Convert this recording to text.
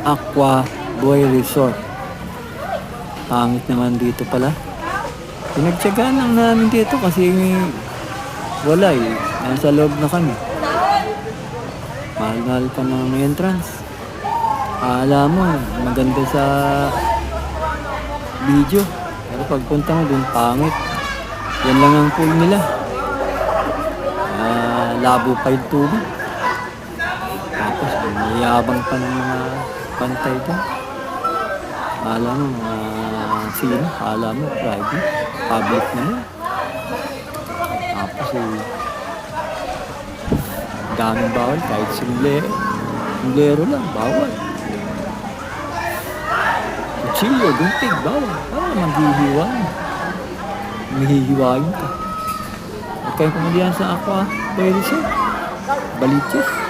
Aqua Boy Resort. Pangit naman dito pala. Pinagtyagaan lang namin dito kasi wala eh. Nasa loob na kami. Mahal-mahal pa ng entrance. Alam mo, maganda sa video. Pero pagpunta mo dun, pangit. Yan lang ang pool nila. Labo pa yung tubig. Tapos, mayabang pa ng mga pantay dun. Alam mo, sino? Alam mo, private. Public naman. Tapos, daming bawal. Kahit simblero lang, bawal. Kutsilyo, gunting, bawal. Parang maghihiwain. Mahihiwain ka. Huwag kayong pumalihan sa Aqua Boy Resort. Baliches.